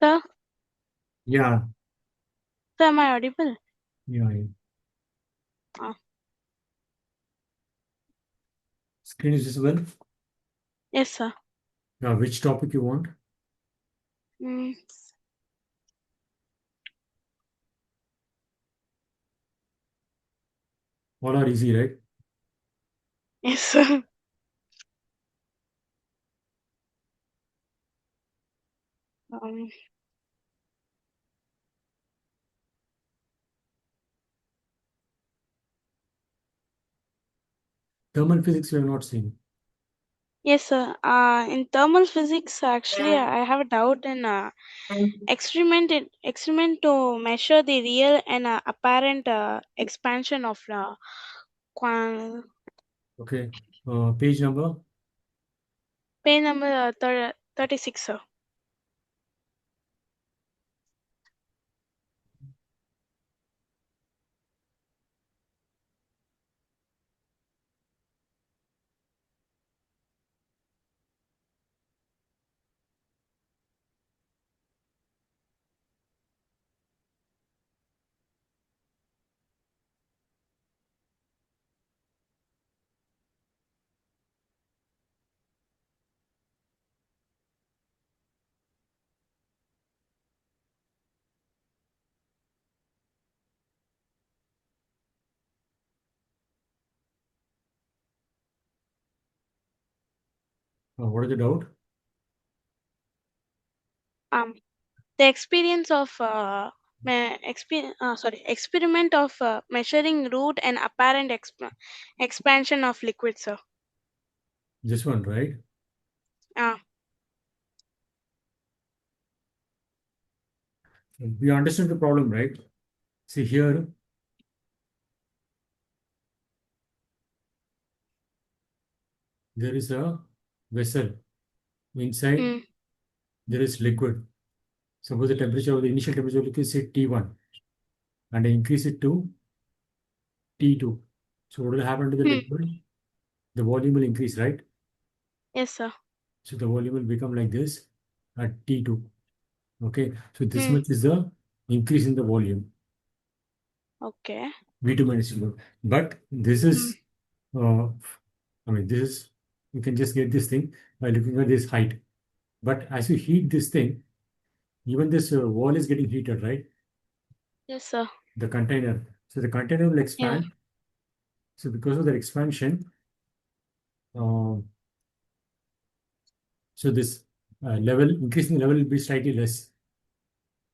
Sir, Yeah, sir, am I audible? yeah. Ah, Screen is visible. yes, sir. Which topic you want? Mm, All are easy, right? yes, sir. Um, Thermal physics we have not seen. yes, sir. In thermal physics, actually, I have a doubt in experiment to measure the real and apparent expansion of quan- Okay. Page number. page number 36, sir. What is the doubt? Um, the experience of experiment of measuring root and apparent expansion of liquid, sir. This one, right? Ah, We understood the problem, right? See here, there is a vessel. Inside, mm, there is liquid. Suppose the temperature of the initial temperature of liquid is say T1 and I increase it to T2. So what will happen to the mm, liquid? The volume will increase, right? yes, sir. So the volume will become like this at T2. Okay. So this Mm, much is the increase in the volume. okay. V2 minus U. But this Mm, is, uh, this is, you can just get this thing by looking at this height. But as you heat this thing, even this wall is getting heated, right? yes, sir. The container. So the container will Yeah. expand. So because of that expansion, uh, so this level, increasing level will be slightly less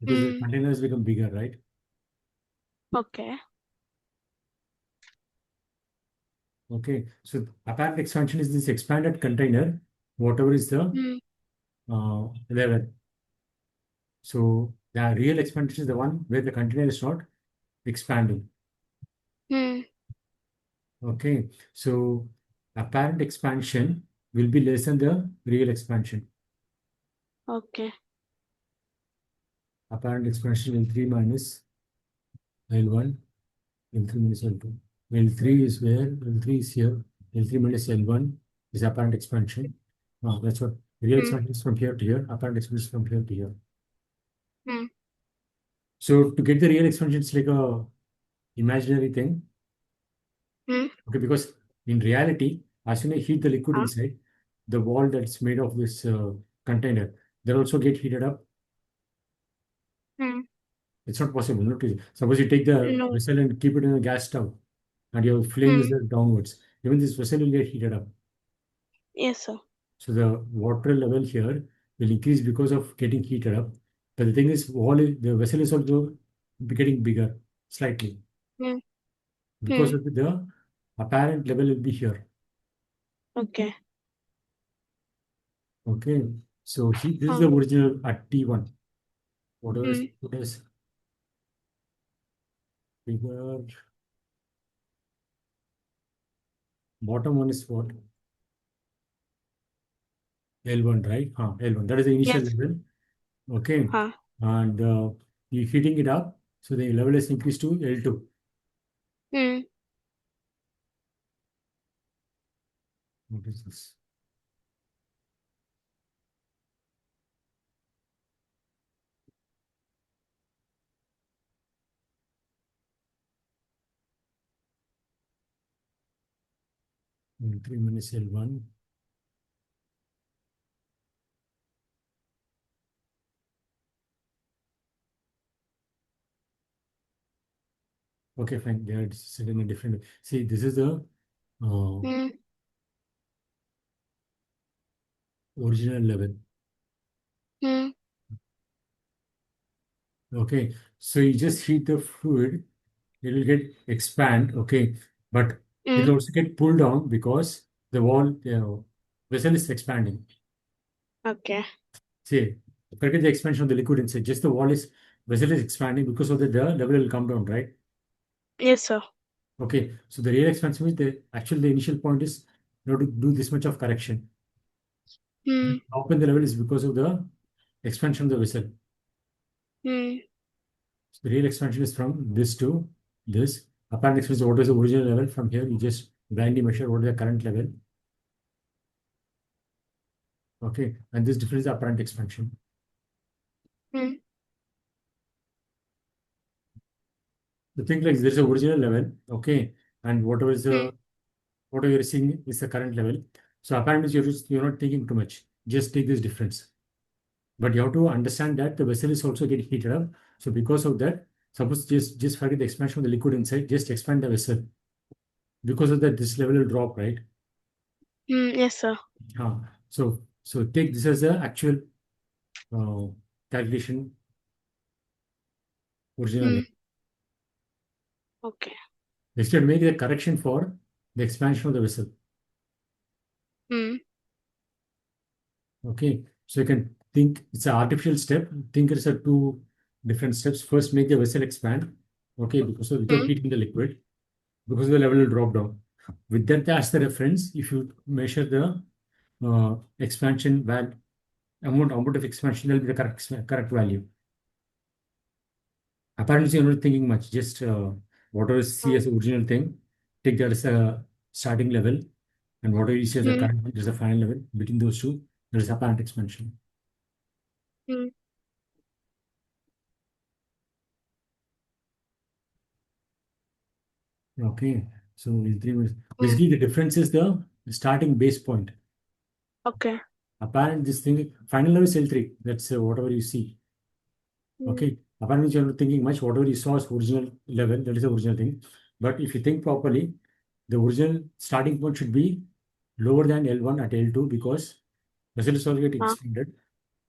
because the Mm, container has become bigger, right? okay. Okay. So apparent expansion is this expanded container, whatever is the Mm, level. So the real expansion is the one where the container is not expanding. mm, Okay. So apparent expansion will be less than the real expansion. okay. Apparent expansion L3 minus L1, L3 minus L2. L3 is where? L3 is here. L3 minus L1 is apparent expansion. That's what real Mm, expansion is from here to here. Apparent expansion is from here to here. mm, So to get the real expansion, it's like a imaginary thing. mm, Okay, because in reality, as soon as you heat the liquid ah, inside, the wall that's made of this container, they also get heated up. mm, It's not possible. Not to, suppose you take the no. vessel and keep it in a gas stove, and your flame is Mm, there downwards. Even this vessel will get heated up. yes, sir. So the water level here will increase because of getting heated up. But the thing is, the vessel is also getting bigger slightly Mm, because mm, of the apparent level will be here. okay. Okay, so this is Ah, the original at T1. Whatever is mm, put as figure, bottom one is what? L1, right? L1. That is the initial yes. level. Okay, Ah, and you heating it up, so the level is increased to L2. mm, What is this? L3 minus L1. Okay, fine. They are set in a different way. See, this is the Hmm. original level. Hmm. Okay, so you just heat the fluid, it will get expand. Okay, but it Hmm. will also get pulled down because the wall, vessel is expanding. Okay. See, forget the expansion of the liquid inside. Just the wall is vessel is expanding because of the level will come down, right? Yes, sir. Okay, so the real expansion is the initial point is not to do this much of correction. Hmm. Open the level is because of the expansion of the vessel. Hmm. So the real expansion is from this to this. Apparent expansion is what is the original level. From here, you just blindly measure what is the current level. Okay, and this difference is the apparent expansion. Hmm. The thing like there is a original level, okay, and whatever is Hmm. the whatever you're seeing is the current level. So apparent means you're not thinking too much. Just take this difference. But you have to understand that the vessel is also getting heated up. So because of that, suppose just forget the expansion of the liquid inside, just expand the vessel. Because of that, this level will drop, right? Hmm. Yes, sir. So take this as the actual uh, calculation original Hmm. level. Okay. Instead, make the correction for the expansion of the vessel. Hmm. Okay, so you can think it's an artificial step. Think it's a two different steps. First, make the vessel expand. Okay, because without Hmm. heating the liquid, because the level will drop down. With that as the reference, if you measure the expansion value, amount of expansion, will be the correct value. Apparently, you're not thinking much. Just whatever is see Hmm. as the original thing, take that as a starting level, and whatever you see as the Hmm. current is the final level. Between those two, there is apparent expansion. Hmm. Okay, so in 3 minutes, Hmm. basically the difference is the starting base point. Okay. Apparent this thing final level is L3. That's whatever you see. Hmm. Okay, apparently you're not thinking much. Whatever you saw is original level. That is the original thing. But if you think properly, the original starting point should be lower than L1 at L2 because vessel is all getting Ah. expanded.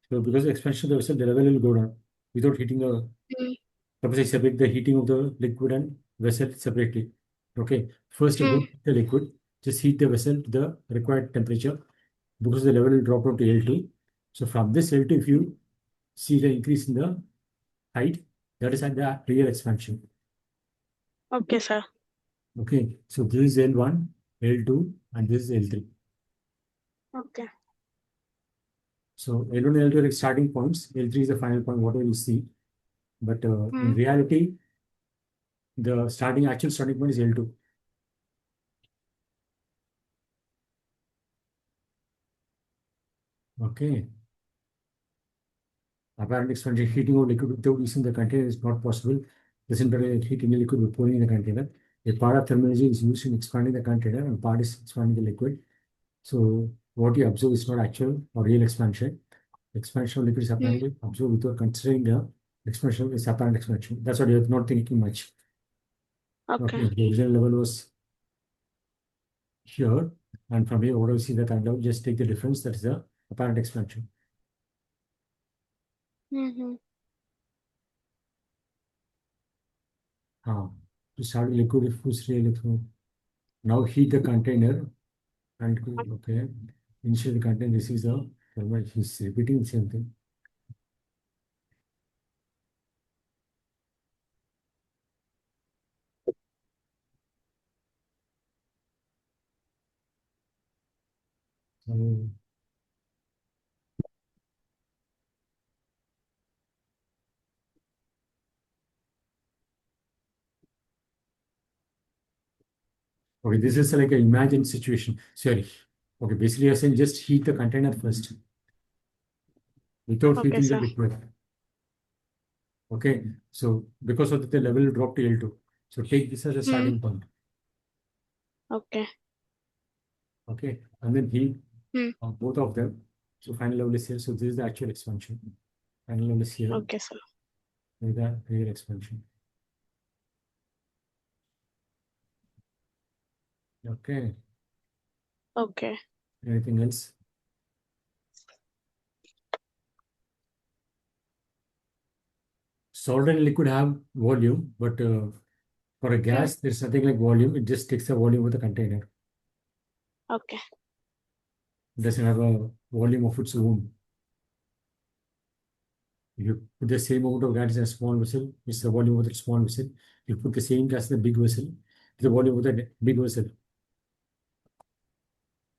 So because of expansion of the vessel, the level will go down without heating the. Hmm. Suppose I separate the heating of the liquid and vessel separately. Okay, first Hmm. don't heat the liquid. Just heat the vessel to the required temperature because the level will drop down to L2. So from this L2, if you see the increase in the height, that is at the real expansion. Okay, sir. Okay, so this is L1, L2, and this is L3. Okay. So L1 and L2 are like starting points. L3 is the final point, whatever you see. But in Hmm. reality, the actual starting point is L2. Okay. Apparent expansion, heating of liquid without using the container is not possible. Doesn't matter heating the liquid with pouring in the container. A part of thermology is used in expanding the container and part is expanding the liquid. So what you observe is not actual or real expansion. Expansion of liquid is Hmm. apparently observed without considering the expansion is apparent expansion. That's what you're not thinking much. Okay. Okay, the original level was here, and from here, whatever you see the current level, just take the difference. That is the apparent expansion. Hmm. Ah, to start with liquid fuse real. Now heat the container and okay, initially the container receives the thermal. He's repeating the same thing. So, okay, this is like an imagined situation. Sorry. Okay, basically you're saying just heat the container first without Okay, heating the sir. liquid. Okay, so because of that, the level will drop to L2. So take this as a Hmm. starting point. Okay. Okay, and then heat Hmm. both of them. So final level is here. So this is the actual expansion. Final level is here. Okay, sir. With the real expansion. Okay. Okay. Anything else? Solid and liquid have volume, but for a Hmm. gas, there's nothing like volume. It just takes the volume of the container. Okay. It doesn't have a volume of its own. If you put the same amount of gas in a small vessel, it's the volume of the small vessel. You put the same gas in a big vessel, it's the volume of the big vessel.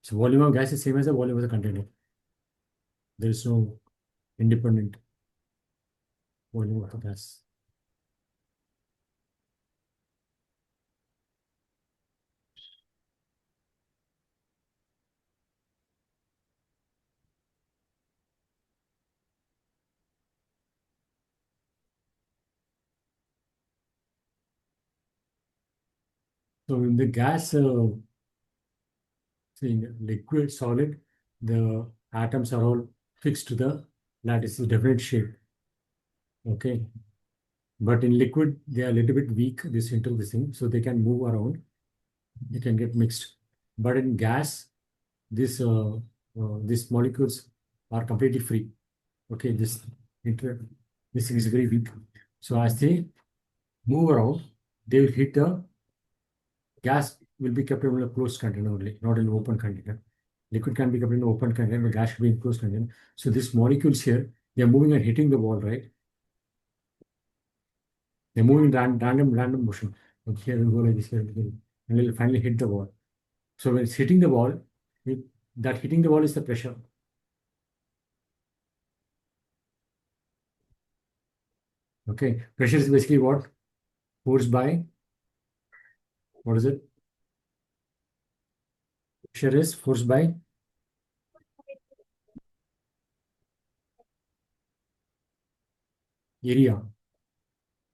So volume of gas is same as the volume of the container. There is no independent volume of the gas. So in the gas, in liquid, solid, the atoms are all fixed to the lattice, definite shape. Okay. But in liquid, they are a little bit weak, this into this thing, so they can move around, they can get mixed. But in gas, this these molecules are completely free. Okay, inter this thing is very weak. So as they move around, they will hit the gas will be kept in a closed container only, not in an open container. Liquid can be kept in an open container, but gas should be in closed container. So these molecules here, they are moving and hitting the wall, right? They're moving in random motion. Like here will go like this, here, and will finally hit the wall. So when it's hitting the wall, it, that hitting the wall is the pressure. Okay, pressure is basically what? Force by, what is it? Pressure is force by area.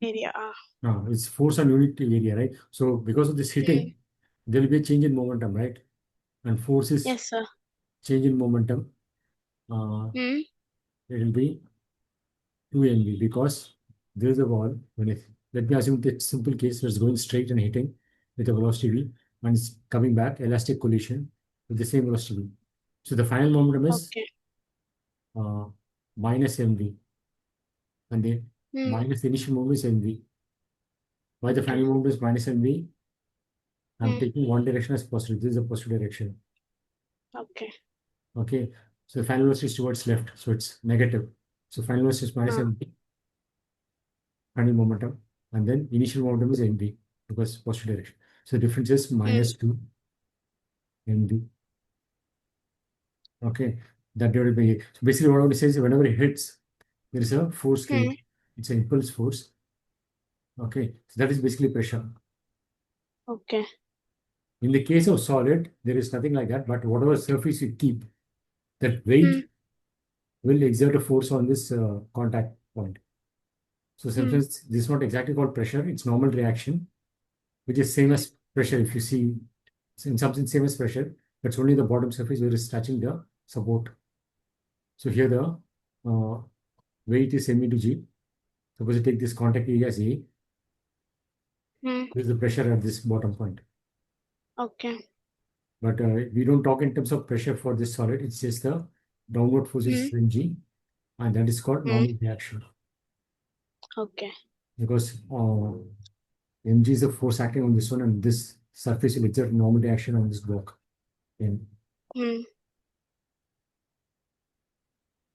Area. It's force on unit area, right? So because of this Hmm. hitting, there will be a change in momentum, right? And force is Yes, sir. change in momentum. Uh, Hmm. it will be 2 mv because there is a wall. Let me assume the simple case where it's going straight and hitting with a velocity v, and it's coming back, elastic collision with the same velocity v. So the final momentum is Okay. uh, minus mv, and the Hmm. minus the initial moment is mv. Why the Okay. final moment is minus mv? I'm Hmm. taking one direction as positive. This is a positive direction. Okay. Okay. So the final velocity is towards left. So it's negative. So final velocity is minus Ah. mv, final momentum. And then initial momentum is mv because positive direction. So the difference is Hmm. minus 2 mv. Okay. That divided by a. So basically what I want to say is whenever it hits, there is a force Hmm. created. It's an impulse force. Okay. So that is basically pressure. Okay. In the case of solid, there is nothing like that. But whatever surface you keep, that Hmm. weight will exert a force on this contact point. So Hmm. sometimes this is not exactly called pressure, it's normal reaction, which is same Hmm. as pressure. If you see in something same as pressure, that's only the bottom surface where it's touching the support. So here the uh, weight is m into g. Suppose you take this contact area as A, Hmm. this is the pressure at this bottom point. Okay. But we don't talk in terms of pressure for this solid, it's just the downward force Hmm. is mg, and that is called Hmm. normal reaction Okay. because mg is the force acting on this one, and this surface will exert normal reaction on this block. And Hmm.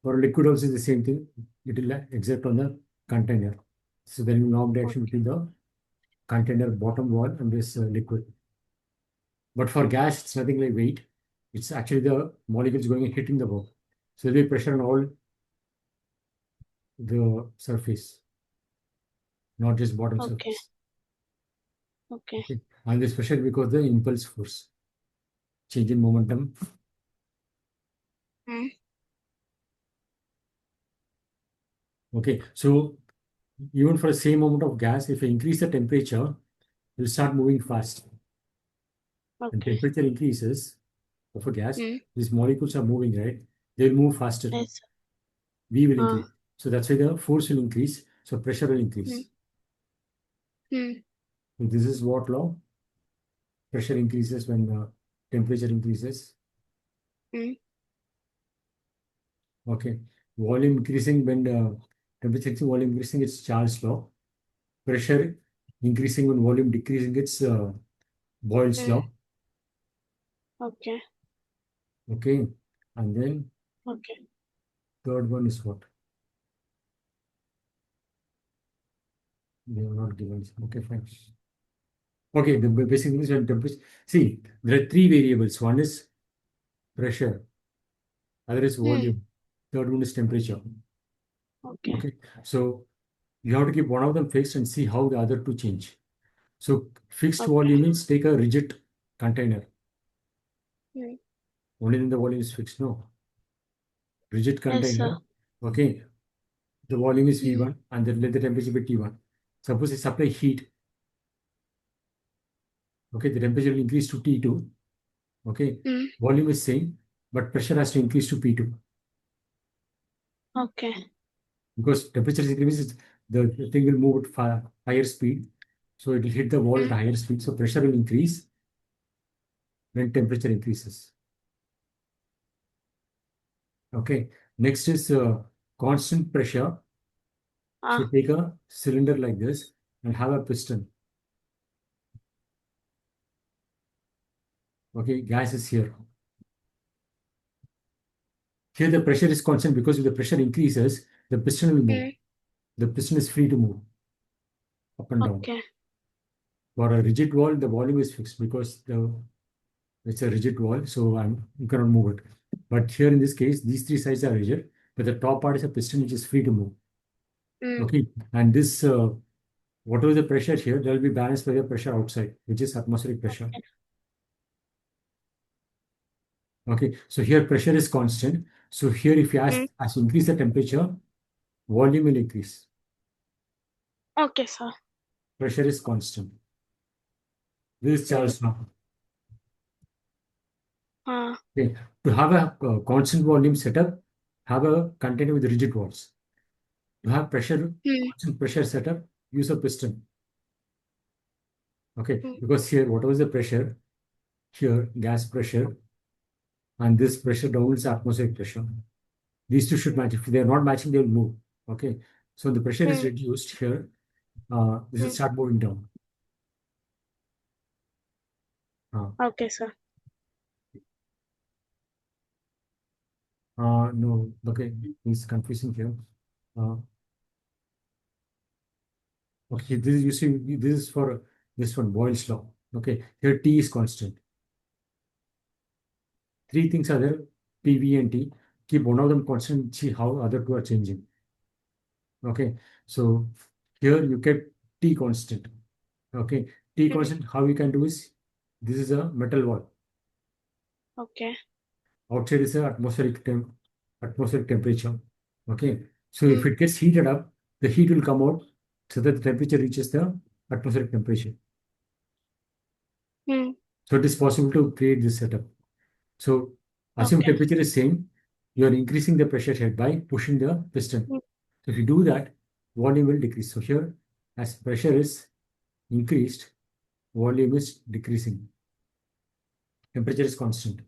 for liquid also is the same thing. It will exert on the container. So there will be normal reaction Okay. between the container bottom wall and this liquid. But for gas, it's nothing like weight. It's actually the molecules going and hitting the wall. So there'll be pressure on all the surface, not just bottom Okay. surface. Okay. Okay. And this pressure because the impulse force, change in momentum. Hmm. Okay. So even for the same amount of gas, if you increase the temperature, it will start moving fast. When Okay. temperature increases, of a gas, Mm. these molecules are moving, right? They'll move faster. Yes. V will Uh, increase. So that's why the force will increase. So pressure will mm. increase. Mm. So this is what law? Pressure increases when the temperature increases. Mm. Okay. Volume increasing when the temperature increasing, volume increasing, it's Charles law. Pressure increasing when volume decreasing, it's Boyle's Mm. law. Okay. Okay. And then Okay. third one is what? They are not given. Okay, fine. Okay, the basic thing is when temperature. See, there are three variables. One is pressure, other is Mm. volume, third one is temperature. Okay. Okay, so you have to keep one of them fixed and see how the other two change. So fixed Okay. volume means take a rigid container. Mm. Only then the volume is fixed. No, rigid Yes, sir. container. Okay, the volume is Mm. V1 and then let the temperature be T1. Suppose I supply heat. Okay, the temperature will increase to T2. Okay, Mm. volume is same, but pressure has to increase to P2 Okay. because temperature increases, the thing will move at higher speed. So it will hit the wall at Mm. higher speed. So pressure will increase when temperature increases. Okay. Next is constant pressure. So Ah. take a cylinder like this and have a piston. Okay, gas is here. Here the pressure is constant because if the pressure increases, the piston will move. Mm. The piston is free to move up and down. Okay. For a rigid wall, the volume is fixed because it's a rigid wall, so you cannot move it. But here in this case, these three sides are rigid, but the top part is a piston which is free to move. Mm. Okay, and this whatever the pressure here, there will be balanced by the pressure outside, which is atmospheric pressure. Okay. Okay, so here pressure is constant. So here, if you Mm. ask as you increase the temperature, volume will increase. Okay, sir. Pressure is constant. This is Mm. Charles law. Ah. Okay, to have a constant volume setup, have a container with rigid walls. To have pressure, Mm. constant pressure setup, use a piston. Okay, Mm. because here, whatever is the pressure, here, gas pressure, and this pressure down is atmospheric pressure. These two should match. If they are not matching, they will move. Okay, so the pressure is Mm. reduced here. This will Mm. start moving down. Uh, Okay, sir. no, okay, it's confusing here. Uh, okay, this is you see, this is for this one, Boyle's law. Okay, here T is constant. Three things are there, P, V, and T. Keep one of them constant, see how other two are changing. Okay, so here you get T constant. Okay, T Mm. constant, how you can do is this is a metal wall. Okay. Outside is a atmospheric temperature. Okay, so if Mm. it gets heated up, the heat will come out so that the temperature reaches the atmospheric temperature. Mm. So it is possible to create this setup. So assume Okay. temperature is same, you are increasing the pressure head by pushing the piston. Mm. So if you do that, volume will decrease. So here, as pressure is increased, volume is decreasing. Temperature is constant.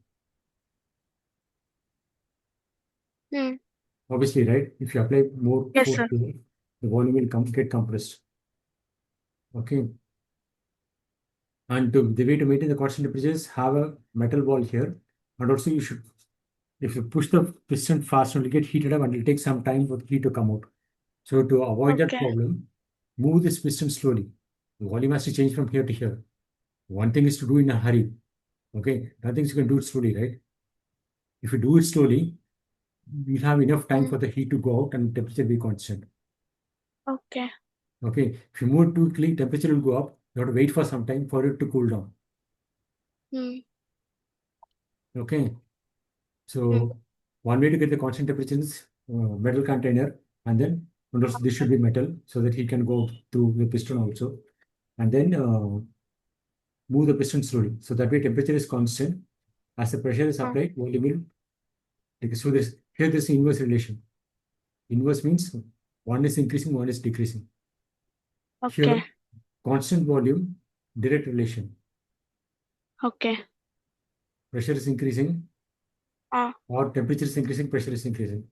Mm. Obviously, right? If you apply more Yes, force sir. to it, the volume will get compressed. Okay. And the way to maintain the constant temperature is have a metal ball here. And also you should, if you push the piston fast, it will get heated up and it will take some time for the heat to come out. So to avoid that Okay. problem, move this piston slowly. The volume has to change from here to here. One thing is to do in a hurry. Okay. Other things you can do it slowly, right? If you do it slowly, you'll have enough time Mm. for the heat to go out and temperature be constant. Okay. Okay. If you move too quickly, temperature will go up. You have to wait for some time for it to cool down. Mm. Okay. Mm. So one way to get the constant temperature is metal container, and then windows, this should be metal so that he can go through the piston also, and then move the piston slowly. So that way temperature is constant. As the pressure is uh, applied, volume will decrease. So this here this inverse relation. Inverse means one is increasing, one is decreasing. okay, Here, constant volume, direct relation. okay, Pressure is increasing uh, or temperature is increasing, pressure is increasing.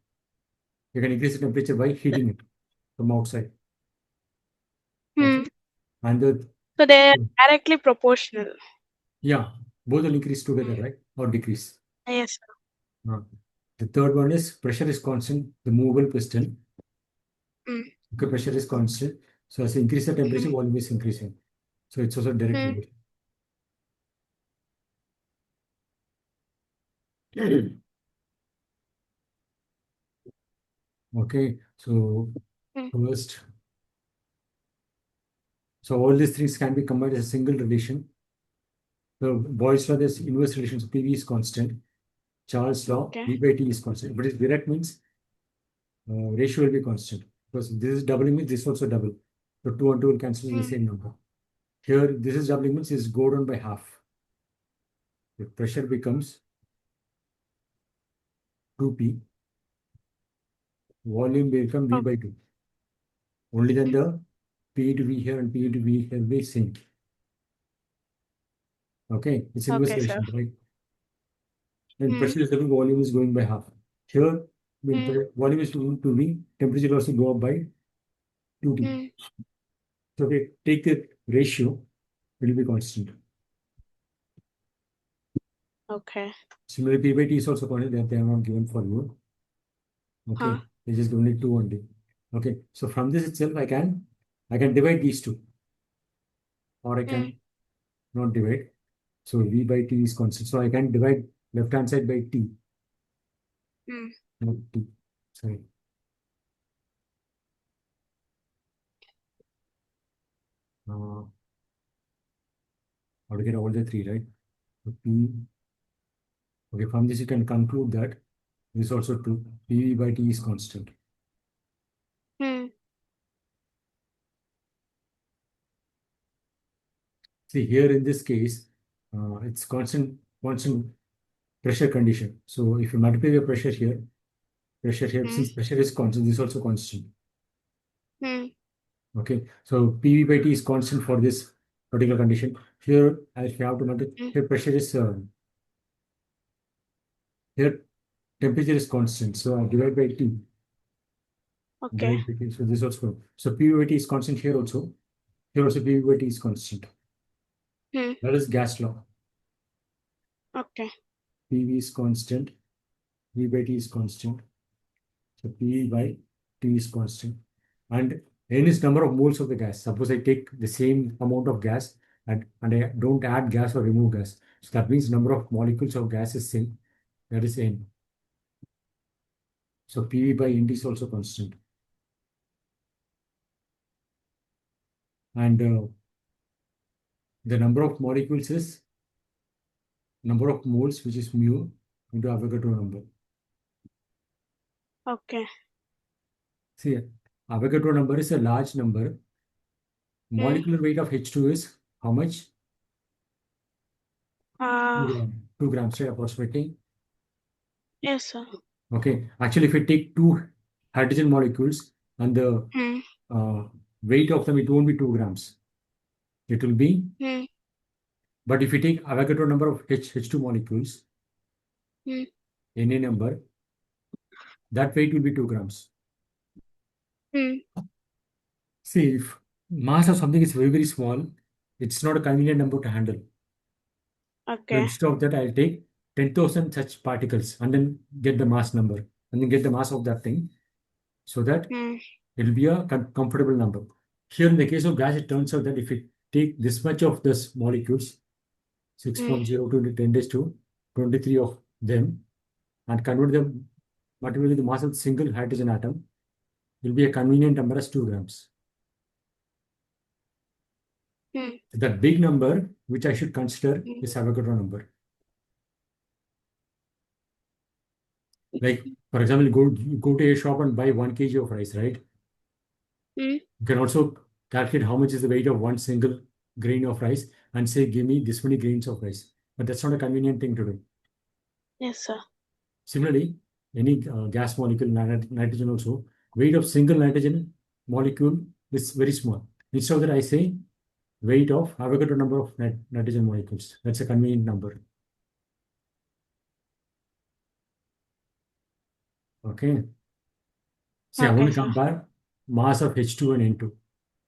You can increase the temperature by heating it from outside. hmm. Okay. And the So they're directly proportional. yeah, both will increase together, Mm. right? Or decrease. Yes, sir. Uh, the third one is pressure is constant, the movable piston. Mm. Okay, pressure is constant. So as you increase the temperature, Mm. volume is increasing. So it's also direct Mm. relation. Okay, so Mm. first, so all these things can be combined as a single relation. So Boyle's law, there's inverse relation. So PV is constant. Charles' law, Okay. V by T is constant. But it's direct means ratio will be constant. Because this is doubling means this also double. So 2 and 2 will cancel the Mm. same number. Here, this is doubling means is go down by half. The pressure becomes 2P. Volume will become V Okay. by 2. Only then the P to V here and P to V here will be same. Okay, it's inverse Okay, sir. relation, right? When Mm. pressure is double, volume is going by half. Here, when Mm. volume is going to V, temperature will also go up by 2T. Mm. So if we take the ratio, it will be constant. Okay. Similarly, P by T is also constant that they are not given for you. Huh. Okay, they just only two only. Okay, so from this itself, I can divide these two, or I Mm. can not divide. So V by T is constant. So I can divide left hand side by T, Mm. not T. Sorry. Uh, how to get all the three, right? So P. Okay, from this you can conclude that this is also true. PV by T is constant. Mm. See here in this case, it's constant pressure condition. So if you multiply the pressure here, Mm. since pressure is constant, this is also constant. Mm. Okay, so PV by T is constant for this particular condition. Here, if you have to multiply, Mm. here pressure is here temperature is constant. So I divide by T. Okay. Divide by T. So this also. So PV by T is constant here also. Here also PV by T is constant. Mm. That is gas law. Okay. PV is constant. V by T is constant. So PV by T is constant. And N is number of moles of the gas. Suppose I take the same amount of gas and I don't add gas or remove gas. So that means number of molecules of gas is same. That is N. So PV by N is also constant. And the number of molecules is number of moles, which is mu into Avogadro number. Okay. See, Avogadro number is a large number. Mm. Molecular weight of H2 is how much? Uh, 2 grams, right, approximately. yes, sir. Okay, actually, if we take two hydrogen molecules and the Mm. uh, weight of them, it won't be 2 grams. It will be, Mm. but if we take Avogadro number of H2 molecules, Mm. Na number, that weight will be 2 grams. Mm. See, if mass of something is very, very small, it's not a convenient number to handle. So Okay. instead of that, I'll take 10,000 such particles and then get the mass number and then get the mass of that thing so that Mm. it will be a comfortable number. Here in the case of gas, it turns out that if we take this much of this molecules, Mm. 6.02 to 10 raised to 23 of them, and convert them multiply with the mass of the single hydrogen atom, will be a convenient number as 2 grams. Mm. The big number which I should consider Mm. is Avogadro number. Like, for example, you go to a shop and buy 1 kg of rice, right? Mm. You can also calculate how much is the weight of one single grain of rice and say, give me this many grains of rice. But that's not a convenient thing to do. Yes, sir. Similarly, any gas molecule, nitrogen also, weight of single nitrogen molecule is very small. Instead of that, I say weight of Avogadro number of nitrogen molecules. That's a convenient number. Okay. See, I want Okay, to sir. compare mass of H2 and N2.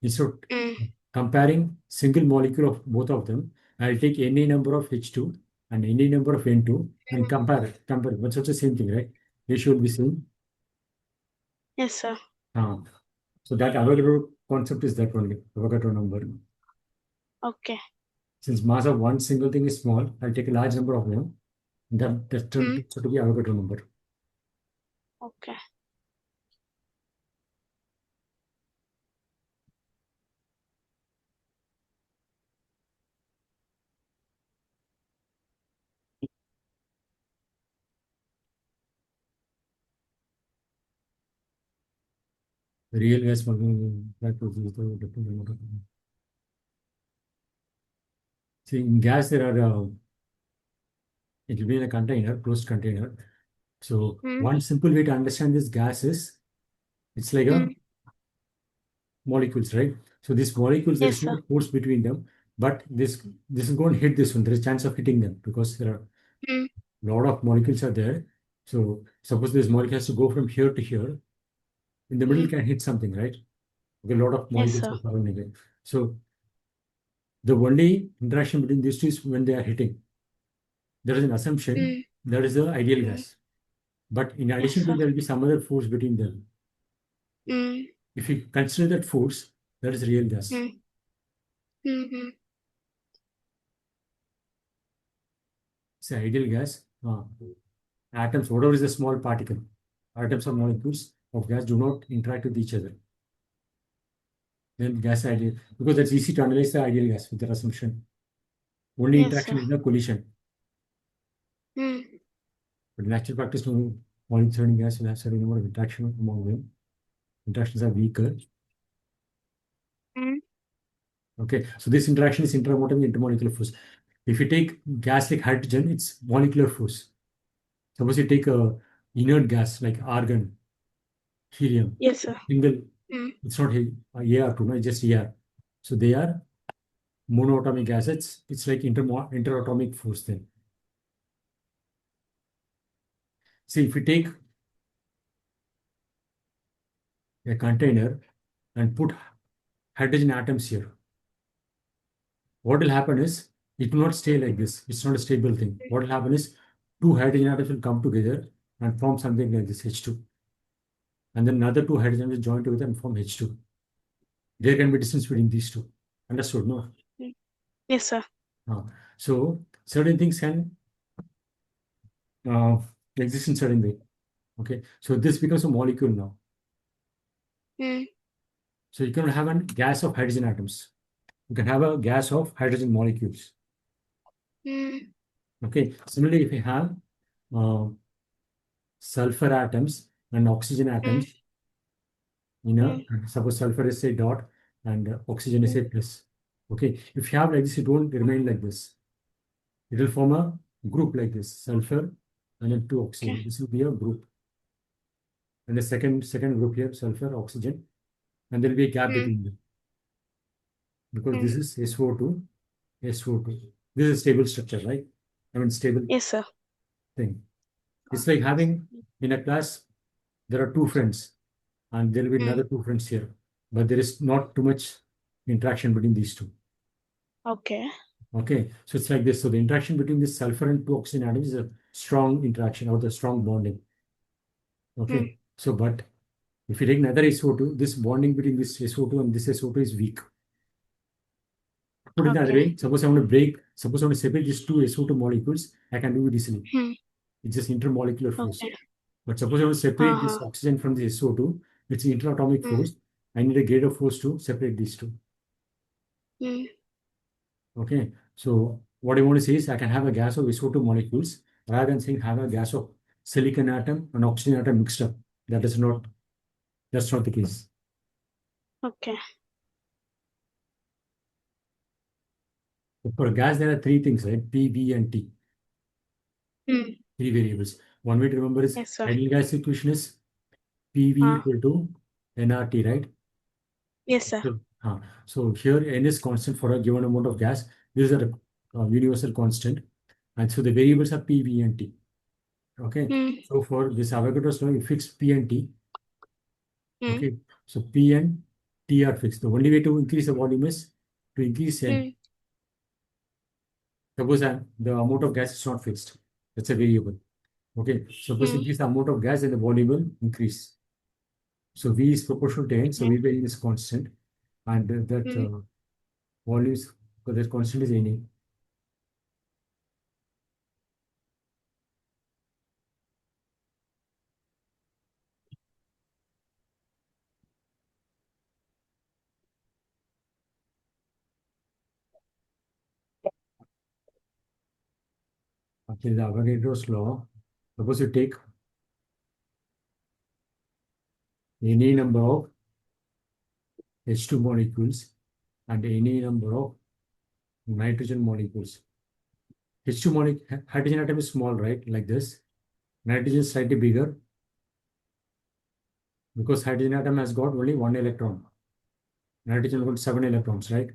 Instead of Mm. comparing single molecule of both of them, I'll take any number of H2 and any number of N2 and compare it. Compare it. But it's the same thing, right? They should be same. Yes, sir. Uh, so that Avogadro concept is that only, Avogadro number. Okay. Since mass of one single thing is small, I'll take a large number of them. That turns Mm. out to be Avogadro number. Okay. The real gas that produces the different amount of. See, in gas, there are it will be in a container, closed container. So Mm. one simple way to understand this gas is it's like a Mm. molecules, right? So these molecules, there Yes, is sir. no force between them, but this is going to hit this one. There is chance of hitting them because there are Mm. a lot of molecules are there. So suppose this molecule has to go from here to here. In the middle, Mm. can hit something, right? Okay, a lot of Yes, molecules sir. are surrounding it. So the only interaction between these two is when they are hitting. There is an assumption Mm. that is the ideal Mm. gas. But in Yes, addition to, sir. there will be some other force between them. Mm. If you consider that force, that is real gas. Mm. Mm. It's an ideal gas. Atoms, whatever is a small particle, atoms or molecules of gas do not interact with each other. Then gas ideal, because that's easy to analyze the ideal gas with the assumption. Only Yes, sir. interaction is the collision. Mm. But in actual practice, no monitoring gas will have certain number of interaction among them. Interactions are weaker. Mm. Okay, so this interaction is intraatomic intermolecular force. If you take gas like hydrogen, it's molecular force. Suppose you take a inert gas like argon, helium, Yes, sir. single, Mm. it's not AR2, no, it's just AR. So they are monoatomic acids. It's like interatomic force then. See, if you take a container and put hydrogen atoms here, what will happen is it will not stay like this. It's not a stable thing. What will happen is two hydrogen atoms will come together and form something like this H2. And then another two hydrogens will join together and form H2. There can be distance between these two. Understood? No? Mm. Yes, sir. Uh, so certain things can uh, exist in certain way. Okay. So this becomes a molecule now. Mm. So you can have a gas of hydrogen atoms. You can have a gas of hydrogen molecules. Mm. Okay. Similarly, if you have uh, sulfur atoms and oxygen Mm. atoms, you know, Mm. suppose sulfur is a dot and oxygen is Mm. a plus. Okay. If you have like this, it won't remain like this. It will form a group like this, sulfur and then two Okay. oxygen. This will be a group. And the second group here, sulfur, oxygen, and there will be a gap Mm. between them because this Mm. is SO2, SO2. This is a stable structure, right? I mean, stable Yes, sir. thing. It's like having in a class, there are two friends and there will be Mm. another two friends here, but there is not too much interaction between these two. Okay. Okay, so it's like this. So the interaction between this sulfur and two oxygen atoms is a strong interaction or the strong bonding. Mm. Okay, so but if you take another SO2, this bonding between this SO2 and this SO2 is weak. Put it another Okay. way, suppose I want to separate these two SO2 molecules, I can do it easily. Mm. It's just intermolecular force. Okay. But suppose I want to separate this Uh-huh. oxygen from the SO2, it's interatomic Mm. force. I need a greater force to separate these two. Mm. Okay, so what I want to say is I can have a gas of SO2 molecules rather than saying have a gas of silicon atom and oxygen atom mixed up. That's not the case. Okay. For a gas, there are three things, right? P, V, and T. Mm. three variables. One way to remember is Yes, sir. ideal gas equation is PV Uh, equal to nRT, right? yes, sir. So here n is constant for a given amount of gas. This is a universal constant, and so the variables are P, V, and T. Okay. Hmm. So for this Avogadro's law, you fix P and T. Hmm. Okay. So P and T are fixed. The only way to increase the volume is to increase N. Hmm. Suppose the amount of gas is not fixed. That's a variable. Okay. Suppose Hmm. increase the amount of gas, then the volume will increase. So V is proportional to N. So Okay. V value is constant, and that Hmm. volume is, that constant is NA. Okay, the Avogadro's law. Suppose you take any number of H2 molecules and any number of nitrogen molecules. H2 molecule, hydrogen atom is small, right? Like this. Nitrogen is slightly bigger because hydrogen atom has got only one electron. Nitrogen got seven electrons, right?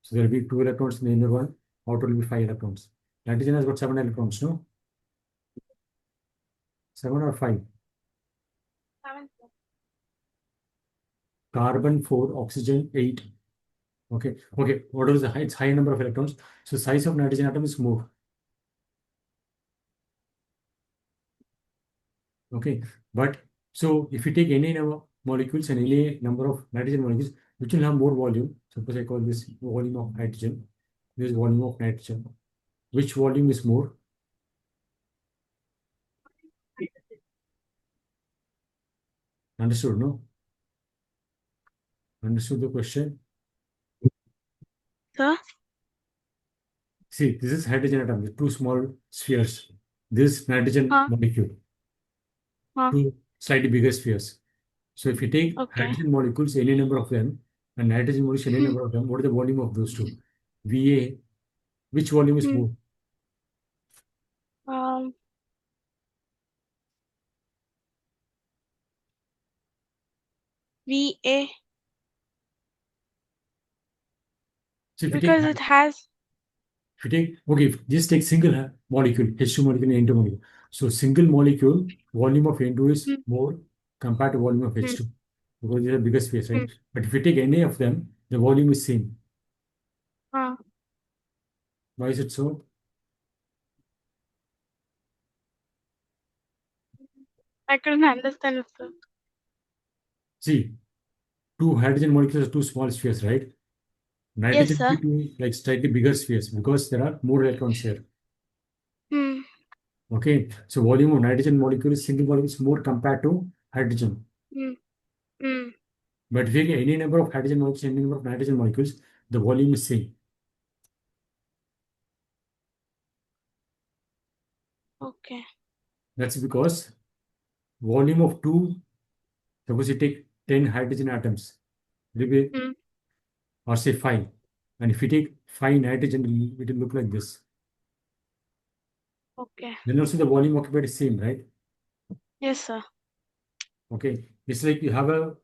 So there will be two electrons in the inner one. Outer will be five electrons. Nitrogen has got seven electrons, no? Seven or five. Seven, sir. Carbon four, oxygen eight. Okay. Okay. What is the high? It's high number of electrons. So size of nitrogen atom is more. Okay. But so if you take any number of molecules and any number of nitrogen molecules, which will have more volume. Suppose I call this volume of nitrogen. This is volume of nitrogen. Which volume is more? Understood, no? Understood the question? Sir? See, this is hydrogen atom with two small spheres. This nitrogen Huh? molecule, Huh? two slightly bigger spheres. So if you take Okay. hydrogen molecules, any number of them, and nitrogen molecules, any Hmm. number of them, what is the volume of those two? VA, which volume is Hmm. more? Um. VA, So if you take because it has. If you take, okay, just take single molecule, H2 molecule and N2 molecule. So single molecule, volume of N2 is Hmm. more compared to volume of Hmm. H2 because it's a bigger space, Hmm. right? But if you take any of them, the volume is same. Huh? Why is it so? I couldn't understand it, sir. See, two hydrogen molecules are two small spheres, right? Yes, Nitrogen will sir. be two like slightly bigger spheres because there are more electrons here. Hmm. Okay, so volume of nitrogen molecule is single molecule is more compared to hydrogen. Hmm. Hmm. But if you get any number of hydrogen molecules, any number of nitrogen molecules, the volume is same. Okay. That's because volume of two, suppose you take 10 hydrogen atoms, it will be, Hmm. or say 5. And if you take 5 nitrogen, it will look like this. Okay. Then also the volume occupied is same, right? Yes, sir. Okay. It's like you have a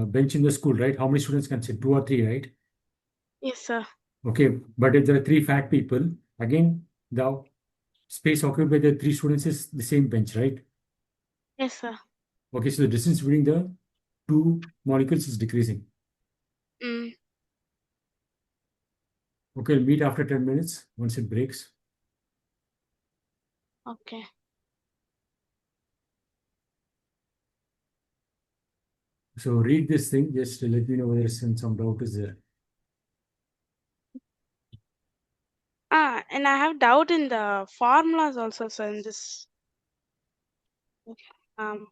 bench in the school, right? How many students can sit? Two or three, right? Yes, sir. Okay. But if there are three fat people, again, the space occupied by the three students is the same bench, right? Yes, sir. Okay. So the distance between the two molecules is decreasing. Hmm. Okay. We'll meet after 10 minutes once it breaks. Okay. So read this thing. Just let me know whether some doubt is there. And I have doubt in the formulas also, sir, in this. Um.